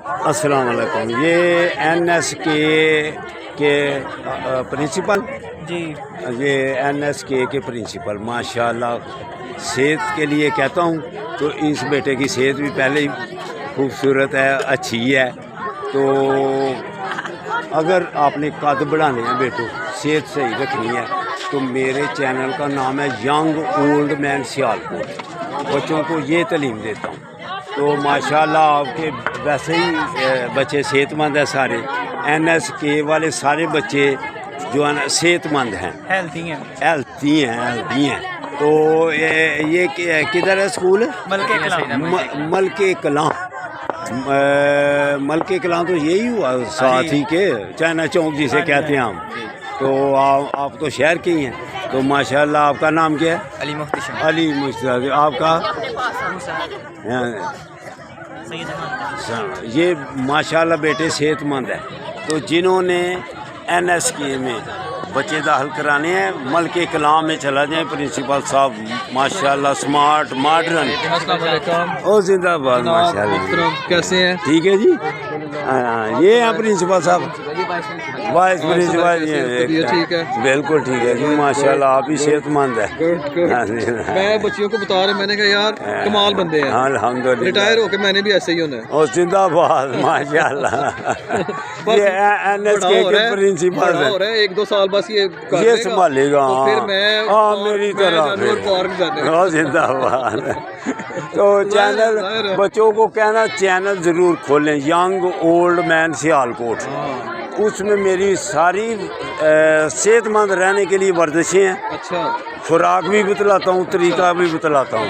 السلام علیکم. یہ NSK کے پرنسپل جی یہ NSK کے پرنسپل ماشاءاللہ صحت کے لیے کہتا ہوں تو اس بیٹے کی صحت بھی پہلے ہی خوبصورت ہے, اچھی ہے. تو اگر آپ نے قد بڑھانے ہیں بیٹوں, صحت صحیح رکھنی ہے, تو میرے چینل کا نام ہے ینگ اولڈ مین سیالکوٹ. بچوں کو یہ تعلیم دیتا ہوں. تو ماشاءاللہ آپ کے ویسے ہی بچے صحت مند ہیں سارے. NSK والے سارے بچے جو ہے نا صحت مند ہیں, ہیلتھی ہیں. تو یہ کدھر ہے اسکول؟ ملکے کلاں. ملکے کلاں تو یہی ہوا ساتھ ہی کے چائنا چوک جسے کہتے ہیں ہم. تو آپ تو شہر کے ہی ہیں. تو ماشاءاللہ آپ کا نام کیا ہے؟ علی مشتاق. آپ کا؟ یہ ماشاءاللہ بیٹے صحت مند ہے. تو جنہوں نے NSK میں بچے داخل کرانے ہیں, ملکے کلام میں چلا جائیں. پرنسپل صاحب ماشاءاللہ اسمارٹ ماڈرن. او زندہ باد. ماشاءاللہ کیسے ہیں؟ ٹھیک ہے جی. یہ ہیں پرنسپل صاحب, وائس پرنسپل. ٹھیک ہے, بالکل ٹھیک ہے جی. ماشاءاللہ آپ ہی صحت مند ہے. میں بچیوں کو بتا رہا, میں نے کہا یار کمال بندے ہیں. الحمدللہ ریٹائر ہو کے میں نے بھی ایسے ہی ہونا ہے. او زندہ باد. ماشاءاللہ یہ NSK کے پرنسپل ہو رہا ہے. 1-2 سال بس یہ سنبھالے گا. ہاں میری طرح. زندہ باد. تو چینل بچوں کو کہنا چینل ضرور کھولیں, ینگ اولڈ مین سیالکوٹ. اس میں میری ساری صحت مند رہنے کے لیے ورزشیں ہیں. اچھا, خوراک بھی بتلاتا ہوں, طریقہ بھی بتلاتا ہوں.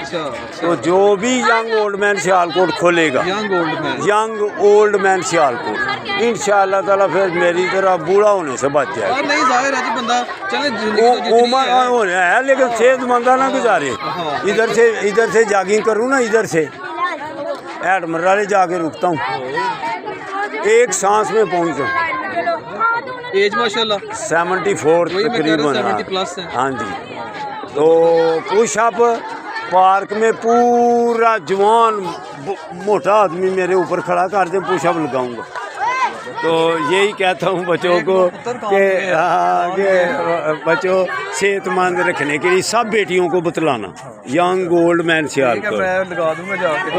تو جو بھی ینگ اولڈ مین سیالکوٹ کھولے گا, ینگ اولڈ مین سیالکوٹ, انشاءاللہ تعالیٰ پھر میری طرح بوڑھا ہونے سے بچ جائے. نہیں ظاہر ہے جی, بندہ عمر ہو رہا ہے لیکن صحت مندہ نہ گزارے. ادھر سے جاگنگ کروں نا, ادھر سے ایڈ مرالے جا کے رکتا ہوں, ایک سانس میں پہنچوں. ایج ماشاءاللہ 74 تقریباً. ہاں جی. تو پش اپ پارک میں پورا جوان موٹا آدمی میرے اوپر کھڑا کر دیں, پش اپ لگاؤں گا. تو یہی کہتا ہوں بچوں کو کہ بچوں صحت مند رکھنے کے لیے سب بیٹیوں کو بتلانا ینگ اولڈ مین سیالکوٹ. میں لگا دوں گا جا کے.